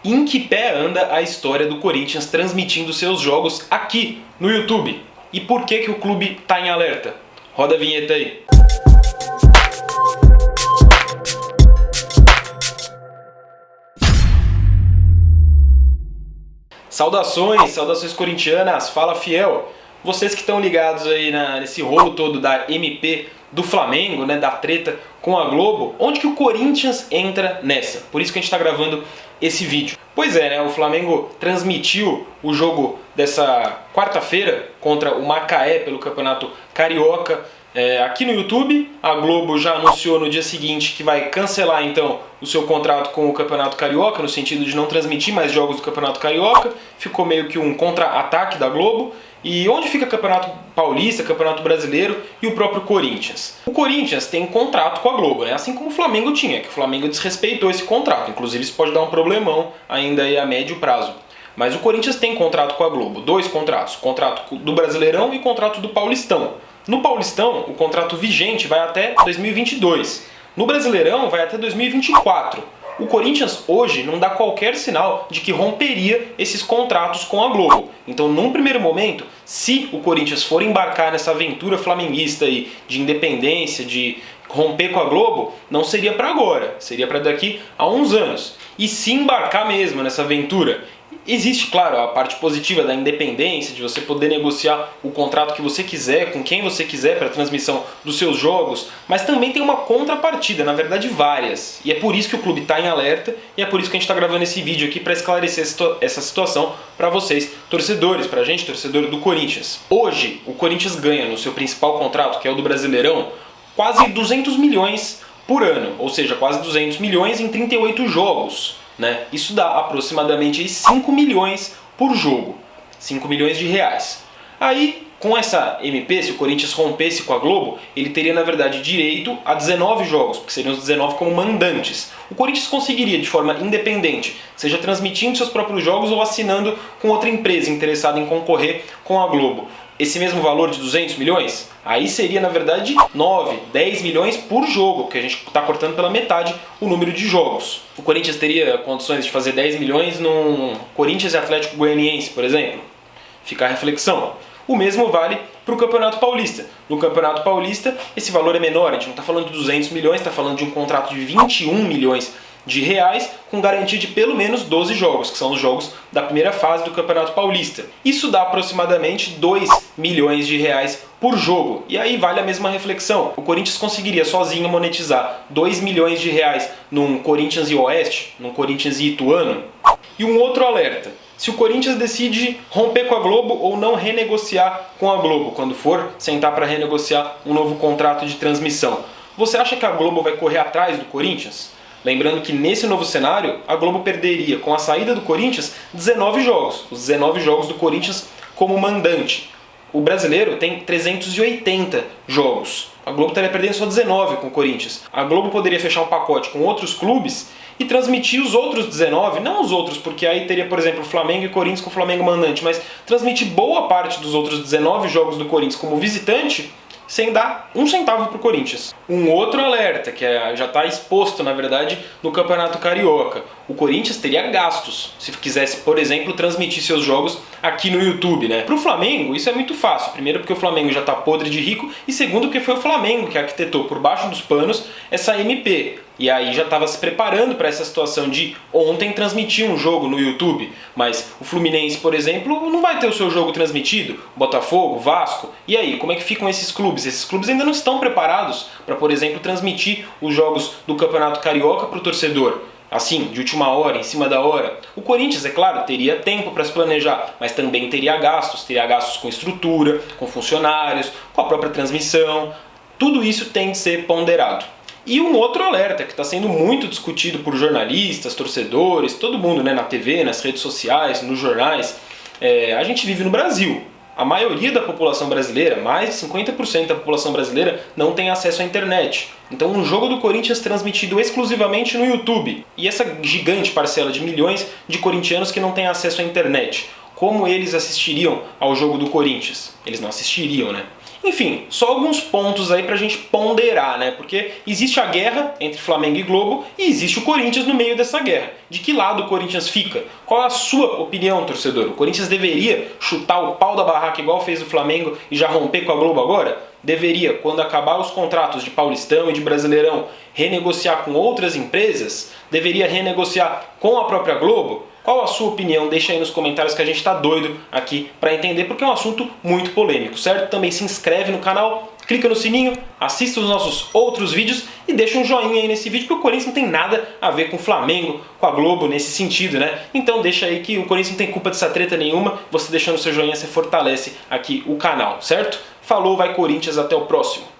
Em que pé anda a história do Corinthians transmitindo seus jogos aqui no YouTube? E por que o clube está em alerta? Roda a vinheta aí. Saudações corintianas, fala fiel! Vocês que estão ligados aí nesse rolo todo da MP do Flamengo, né, da treta com a Globo, onde que o Corinthians entra nessa? Por isso que a gente está gravando esse vídeo. Pois é, né, o Flamengo transmitiu o jogo dessa quarta-feira contra o Macaé pelo Campeonato Carioca aqui no YouTube. A Globo já anunciou no dia seguinte que vai cancelar então o seu contrato com o Campeonato Carioca, no sentido de não transmitir mais jogos do Campeonato Carioca. Ficou meio que um contra-ataque da Globo. E onde fica o Campeonato Paulista, Campeonato Brasileiro e o próprio Corinthians? O Corinthians tem contrato com a Globo, né? Assim como o Flamengo tinha, que o Flamengo desrespeitou esse contrato. Inclusive isso pode dar um problemão ainda aí a médio prazo. Mas o Corinthians tem contrato com a Globo, dois contratos. Contrato do Brasileirão e contrato do Paulistão. No Paulistão, o contrato vigente vai até 2022. No Brasileirão, vai até 2024. O Corinthians hoje não dá qualquer sinal de que romperia esses contratos com a Globo. Então, num primeiro momento, se o Corinthians for embarcar nessa aventura flamenguista aí de independência, de romper com a Globo, não seria para agora, seria para daqui a uns anos. E se embarcar mesmo nessa aventura, existe, claro, a parte positiva da independência, de você poder negociar o contrato que você quiser, com quem você quiser para a transmissão dos seus jogos, mas também tem uma contrapartida, na verdade várias. E é por isso que o clube está em alerta e é por isso que a gente está gravando esse vídeo aqui para esclarecer essa situação para vocês, torcedores, para a gente, torcedor do Corinthians. Hoje, o Corinthians ganha no seu principal contrato, que é o do Brasileirão, quase 200 milhões por ano, ou seja, quase 200 milhões em 38 jogos. Né? Isso dá aproximadamente 5 milhões por jogo, 5 milhões de reais. Aí, com essa MP, se o Corinthians rompesse com a Globo, ele teria, na verdade, direito a 19 jogos, porque seriam os 19 como mandantes. O Corinthians conseguiria, de forma independente, seja transmitindo seus próprios jogos ou assinando com outra empresa interessada em concorrer com a Globo. Esse mesmo valor de 200 milhões, aí seria na verdade 9, 10 milhões por jogo, porque a gente está cortando pela metade o número de jogos. O Corinthians teria condições de fazer 10 milhões num Corinthians e Atlético Goianiense, por exemplo? Fica a reflexão. O mesmo vale para o Campeonato Paulista. No Campeonato Paulista, esse valor é menor, a gente não está falando de 200 milhões, está falando de um contrato de 21 milhões de reais, com garantia de pelo menos 12 jogos, que são os jogos da primeira fase do Campeonato Paulista. Isso dá aproximadamente 2 milhões de reais por jogo. E aí vale a mesma reflexão. O Corinthians conseguiria sozinho monetizar 2 milhões de reais num Corinthians e Oeste, num Corinthians e Ituano? E um outro alerta. Se o Corinthians decide romper com a Globo ou não renegociar com a Globo, quando for sentar para renegociar um novo contrato de transmissão, você acha que a Globo vai correr atrás do Corinthians? Lembrando que nesse novo cenário, a Globo perderia, com a saída do Corinthians, 19 jogos. Os 19 jogos do Corinthians como mandante. O brasileiro tem 380 jogos. A Globo estaria perdendo só 19 com o Corinthians. A Globo poderia fechar um pacote com outros clubes e transmitir os outros 19, não os outros, porque aí teria, por exemplo, Flamengo e Corinthians com o Flamengo mandante, mas transmitir boa parte dos outros 19 jogos do Corinthians como visitante, sem dar um centavo para o Corinthians. Um outro alerta, que já está exposto, na verdade, no Campeonato Carioca. O Corinthians teria gastos se quisesse, por exemplo, transmitir seus jogos aqui no YouTube, né? Para o Flamengo, isso é muito fácil. Primeiro, porque o Flamengo já está podre de rico, e segundo, porque foi o Flamengo que arquitetou por baixo dos panos essa MP. E aí já estava se preparando para essa situação de ontem transmitir um jogo no YouTube. Mas o Fluminense, por exemplo, não vai ter o seu jogo transmitido. Botafogo, Vasco. E aí, como é que ficam esses clubes? Esses clubes ainda não estão preparados para, por exemplo, transmitir os jogos do Campeonato Carioca para o torcedor. Assim, de última hora, em cima da hora. O Corinthians, é claro, teria tempo para se planejar, mas também teria gastos com estrutura, com funcionários, com a própria transmissão. Tudo isso tem de ser ponderado. E um outro alerta que está sendo muito discutido por jornalistas, torcedores, todo mundo, né, na TV, nas redes sociais, nos jornais. A gente vive no Brasil. A maioria da população brasileira, mais de 50% da população brasileira, não tem acesso à internet. Então um jogo do Corinthians transmitido exclusivamente no YouTube. E essa gigante parcela de milhões de corintianos que não têm acesso à internet. Como eles assistiriam ao jogo do Corinthians? Eles não assistiriam, né? Enfim, só alguns pontos aí pra gente ponderar, né? Porque existe a guerra entre Flamengo e Globo e existe o Corinthians no meio dessa guerra. De que lado o Corinthians fica? Qual é a sua opinião, torcedor? O Corinthians deveria chutar o pau da barraca igual fez o Flamengo e já romper com a Globo agora? Deveria, quando acabar os contratos de Paulistão e de Brasileirão, renegociar com outras empresas? Deveria renegociar com a própria Globo? Qual a sua opinião? Deixa aí nos comentários que a gente tá doido aqui para entender, porque é um assunto muito polêmico, certo? Também se inscreve no canal, clica no sininho, assista os nossos outros vídeos e deixa um joinha aí nesse vídeo, porque o Corinthians não tem nada a ver com o Flamengo, com a Globo nesse sentido, né? Então deixa aí que o Corinthians não tem culpa dessa treta nenhuma, você deixando seu joinha, você fortalece aqui o canal, certo? Falou, vai Corinthians, até o próximo!